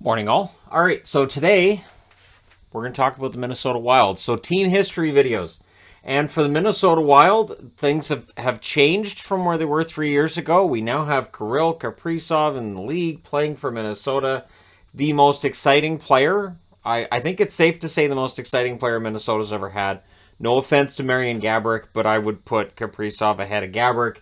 Morning, all. All right, so today we're going to talk about the Minnesota Wild. So, team history videos. And for the Minnesota Wild, things have changed from where they were 3 years ago. We now have Kirill Kaprizov in the league playing for Minnesota. The most exciting player, I think it's safe to say the most exciting player Minnesota's ever had. No offense to Marian Gaborik, but I would put Kaprizov ahead of Gaborik.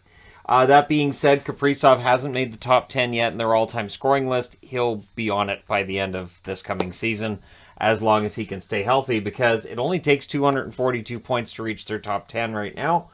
That being said, Kaprizov hasn't made the top 10 yet in their all-time scoring list. He'll be on it by the end of this coming season, as long as he can stay healthy, because it only takes 242 points to reach their top 10 right now,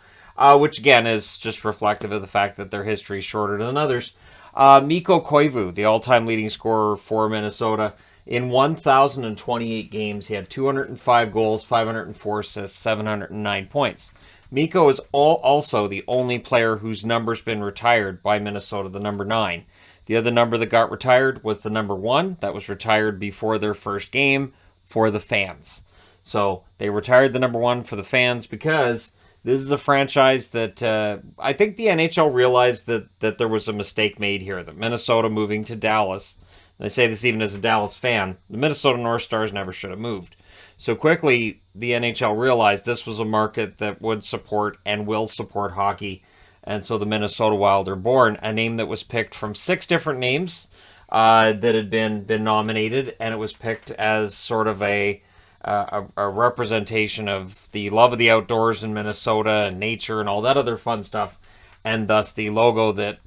which again is just reflective of the fact that their history is shorter than others. Mikko Koivu, the all-time leading scorer for Minnesota, in 1,028 games, he had 205 goals, 504 assists, 709 points. Mikko is also the only player whose number's been retired by Minnesota, the number 9. The other number that got retired was the number 1. That was retired before their first game for the fans. So they retired the number 1 for the fans because this is a franchise that I think the NHL realized that there was a mistake made here, that Minnesota moving to Dallas, and I say this even as a Dallas fan, the Minnesota North Stars never should have moved. So quickly, the NHL realized this was a market that would support and will support hockey. And so the Minnesota Wild are born, a name that was picked from 6 different names that had been nominated, and it was picked as sort of a representation of the love of the outdoors in Minnesota and nature and all that other fun stuff, and thus the logo that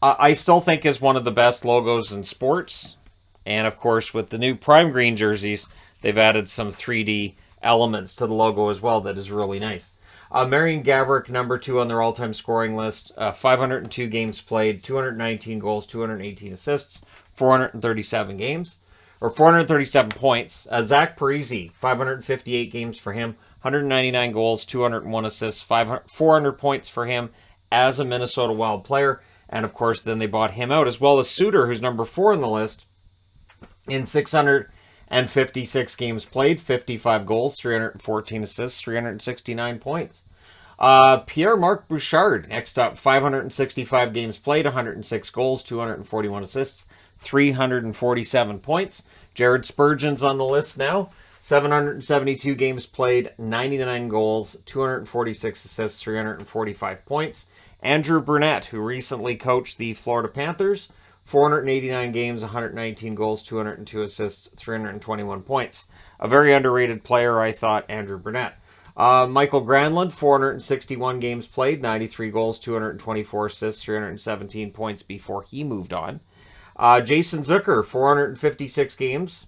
I still think is one of the best logos in sports. And of course, with the new Prime Green jerseys, they've added some 3D elements to the logo as well that is really nice. Marian Gaborik, number 2 on their all-time scoring list. 502 games played, 219 goals, 218 assists, 437 games, or 437 points. Zach Parise, 558 games for him, 199 goals, 201 assists, 400 points for him as a Minnesota Wild player. And of course, then they bought him out, as well as Suter, who's number 4 on the list, in 656 games played, 55 goals, 314 assists, 369 points. Pierre-Marc Bouchard, next up, 565 games played, 106 goals, 241 assists, 347 points. Jared Spurgeon's on the list now, 772 games played, 99 goals, 246 assists, 345 points. Andrew Brunette, who recently coached the Florida Panthers, 489 games, 119 goals, 202 assists, 321 points. A very underrated player, I thought, Andrew Brunette. Michael Granlund, 461 games played, 93 goals, 224 assists, 317 points before he moved on. Jason Zucker, 456 games,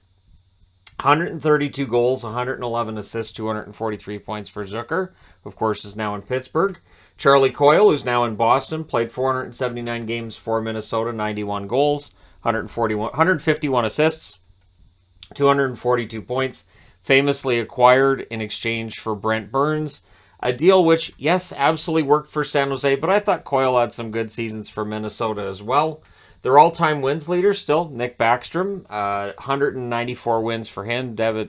132 goals, 111 assists, 243 points for Zucker. Of course, is now in Pittsburgh. Charlie Coyle, who's now in Boston, played 479 games for Minnesota, 91 goals, 151 assists, 242 points. Famously acquired in exchange for Brent Burns. A deal which, yes, absolutely worked for San Jose, but I thought Coyle had some good seasons for Minnesota as well. Their all-time wins leader still, Nick Backstrom, 194 wins for him. Devin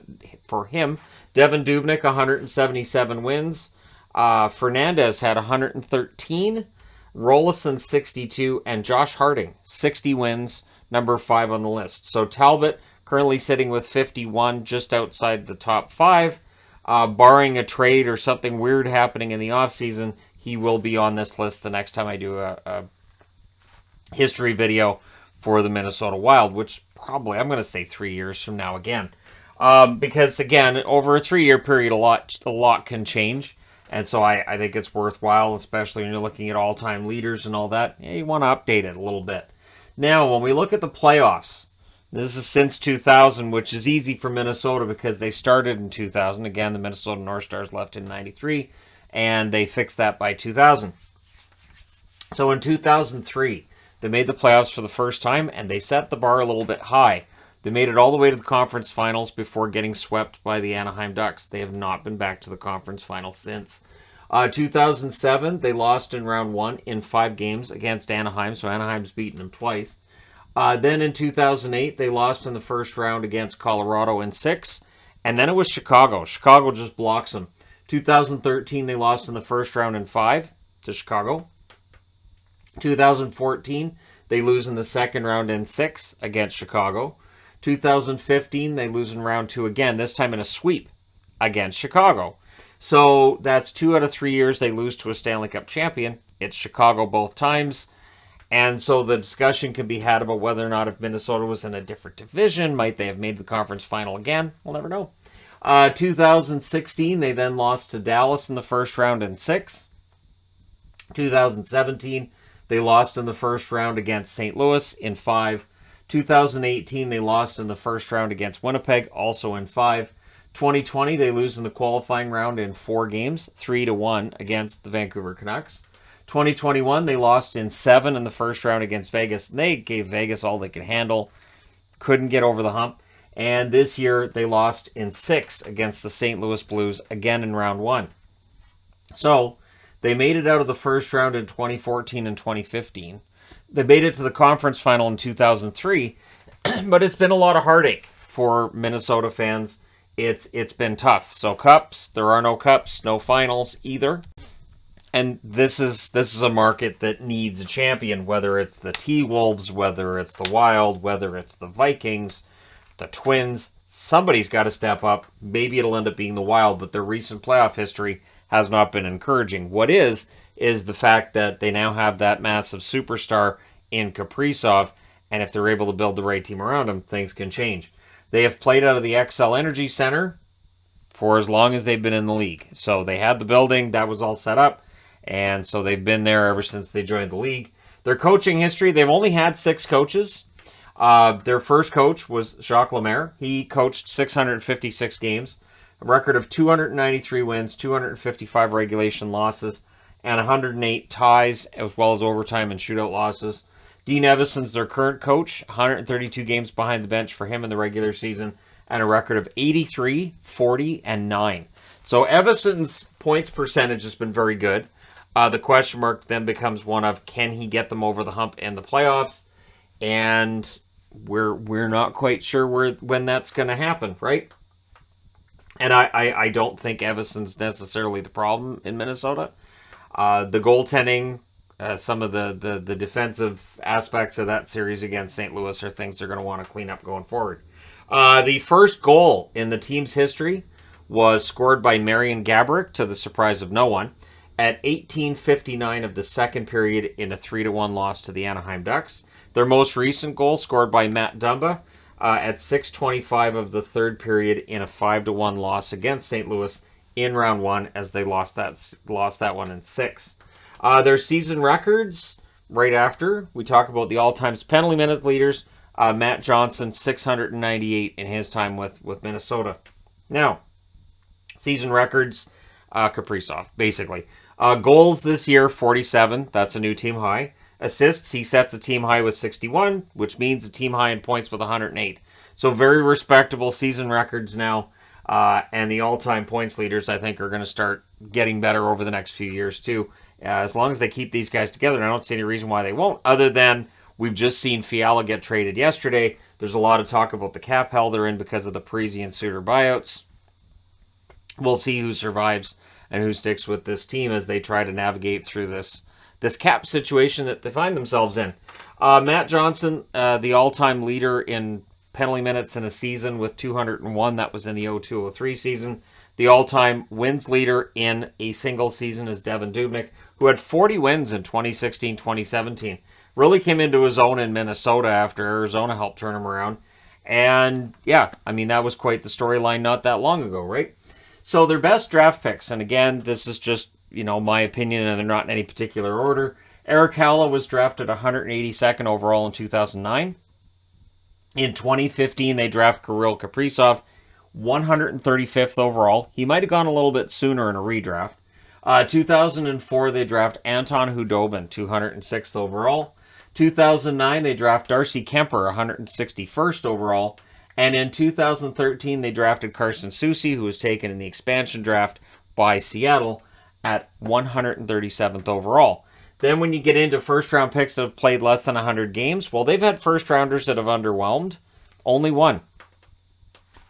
Dubnyk, 177 wins. Fernandez had 113, Rolison 62, and Josh Harding 60 wins, number 5 on the list. So Talbot currently sitting with 51, just outside the top 5. Barring a trade or something weird happening in the offseason, he will be on this list the next time I do a history video for the Minnesota Wild, which probably, I'm going to say 3 years from now again. Because, again, over a 3-year period, a lot can change. And so I think it's worthwhile, especially when you're looking at all-time leaders and all that. You want to update it a little bit. Now, when we look at the playoffs, this is since 2000, which is easy for Minnesota because they started in 2000. Again, the Minnesota North Stars left in 93, and they fixed that by 2000. So in 2003, they made the playoffs for the first time, and they set the bar a little bit high. They made it all the way to the conference finals before getting swept by the Anaheim Ducks. They have not been back to the conference finals since. 2007, they lost in round 1 in 5 games against Anaheim, so Anaheim's beaten them twice. Then in 2008, they lost in the first round against Colorado in 6, and then it was Chicago. Chicago just blocks them. 2013, they lost in the first round in 5 to Chicago. 2014, they lose in the second round in 6 against Chicago. 2015, they lose in round 2 again, this time in a sweep against Chicago. So that's 2 out of 3 years they lose to a Stanley Cup champion. It's Chicago both times. And so the discussion can be had about whether or not if Minnesota was in a different division, might they have made the conference final again? We'll never know. 2016, they then lost to Dallas in the first round in 6. 2017, they lost in the first round against St. Louis in 5. 2018, they lost in the first round against Winnipeg, also in 5. 2020, they lose in the qualifying round in 4 games, 3-1 against the Vancouver Canucks. 2021, they lost in 7 in the first round against Vegas. They gave Vegas all they could handle, couldn't get over the hump. And this year, they lost in 6 against the St. Louis Blues, again in round 1. So, they made it out of the first round in 2014 and 2015. They made it to the conference final in 2003, but it's been a lot of heartache for Minnesota fans. It's been tough. So cups, there are no cups, no finals either. And this is a market that needs a champion, whether it's the T-Wolves, whether it's the Wild, whether it's the Vikings, the Twins. Somebody's got to step up. Maybe it'll end up being the Wild, but their recent playoff history has not been encouraging. What is the fact that they now have that massive superstar in Kaprizov, and if they're able to build the right team around him, things can change. They have played out of the XL Energy Center for as long as they've been in the league. So they had the building, that was all set up, and so they've been there ever since they joined the league. Their coaching history, they've only had 6 coaches. Their first coach was Jacques Lemaire. He coached 656 games, a record of 293 wins, 255 regulation losses, and 108 ties, as well as overtime and shootout losses. Dean Evason's their current coach, 132 games behind the bench for him in the regular season, and a record of 83, 40, and 9. So Evason's points percentage has been very good. The question mark then becomes one of, can he get them over the hump in the playoffs? And we're not quite sure when that's going to happen, right? And I don't think Evason's necessarily the problem in Minnesota. The goaltending, some of the defensive aspects of that series against St. Louis are things they're going to want to clean up going forward. The first goal in the team's history was scored by Marian Gaborik, to the surprise of no one, at 18:59 of the second period in a 3-1 loss to the Anaheim Ducks. Their most recent goal, scored by Matt Dumba, at 6:25 of the third period in a 5-1 loss against St. Louis in round 1, as they lost that one in 6. Their season records, right after we talk about the all-time penalty minute leaders, Matt Johnson, 698 in his time with Minnesota. Now, season records, Kaprizov, basically. Goals this year, 47. That's a new team high. Assists, he sets a team high with 61, which means a team high in points with 108. So very respectable season records now. And the all-time points leaders, I think, are going to start getting better over the next few years, too. As long as they keep these guys together, and I don't see any reason why they won't, other than we've just seen Fiala get traded yesterday. There's a lot of talk about the cap hell they're in because of the Parise and Suter buyouts. We'll see who survives and who sticks with this team as they try to navigate through this cap situation that they find themselves in. Matt Johnson, the all-time leader in penalty minutes in a season with 201. That was in the 02-03 season. The all-time wins leader in a single season is Devan Dubnyk, who had 40 wins in 2016-2017. Really came into his own in Minnesota after Arizona helped turn him around. And yeah, I mean, that was quite the storyline not that long ago, right? So their best draft picks, and again, this is just, my opinion, and they're not in any particular order. Eric Haula was drafted 182nd overall in 2009. In 2015, they draft Kirill Kaprizov, 135th overall. He might have gone a little bit sooner in a redraft. 2004, they draft Anton Khudobin, 206th overall. 2009, they draft Darcy Kemper, 161st overall. And in 2013, they drafted Carson Soucy, who was taken in the expansion draft by Seattle at 137th overall. Then when you get into first-round picks that have played less than 100 games, well, they've had first-rounders that have underwhelmed. Only one.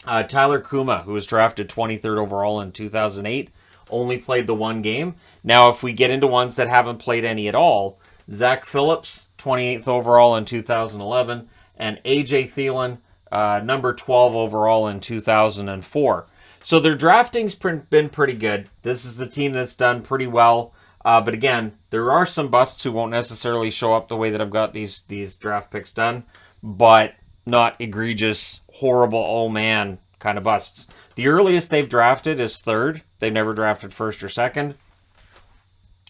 Tyler Kuma, who was drafted 23rd overall in 2008, only played the one game. Now, if we get into ones that haven't played any at all, Zach Phillips, 28th overall in 2011, and A.J. Thielen, number 12 overall in 2004. So their drafting's been pretty good. This is the team that's done pretty well. But again, there are some busts who won't necessarily show up the way that I've got these draft picks done, but not egregious, horrible, oh man kind of busts. The earliest they've drafted is third. They've never drafted first or second.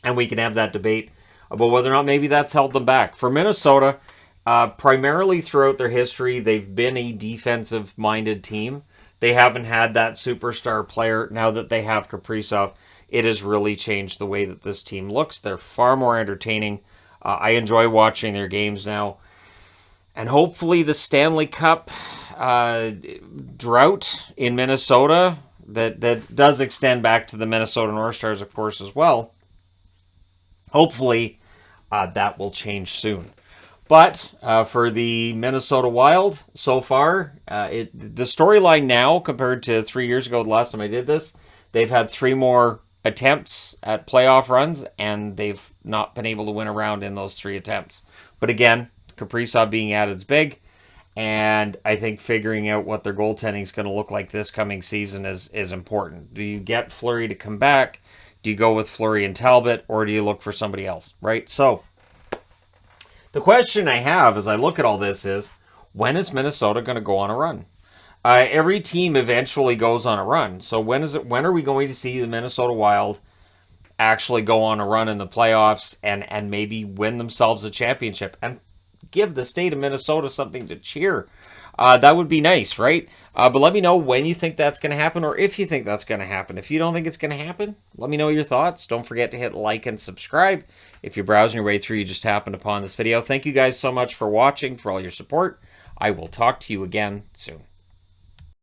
And we can have that debate about whether or not maybe that's held them back. For Minnesota, primarily throughout their history, they've been a defensive-minded team. They haven't had that superstar player. Now that they have Kaprizov, it has really changed the way that this team looks. They're far more entertaining. I enjoy watching their games now. And hopefully the Stanley Cup drought in Minnesota, that does extend back to the Minnesota North Stars, of course, as well. Hopefully that will change soon. But for the Minnesota Wild, so far, the storyline now compared to 3 years ago, the last time I did this, they've had 3 more attempts at playoff runs, and they've not been able to win a round in those 3 attempts. But again, Kaprizov being added is big, and I think figuring out what their goaltending is going to look like this coming season is important. Do you get Fleury to come back? Do you go with Fleury and Talbot, or do you look for somebody else, right? So the question I have as I look at all this is, when is Minnesota going to go on a run? Every team eventually goes on a run. So when are we going to see the Minnesota Wild actually go on a run in the playoffs and maybe win themselves a championship and give the state of Minnesota something to cheer? That would be nice, right? But let me know when you think that's going to happen, or if you think that's going to happen. If you don't think it's going to happen, let me know your thoughts. Don't forget to hit like and subscribe. If you're browsing your way through, you just happened upon this video. Thank you guys so much for watching, for all your support. I will talk to you again soon.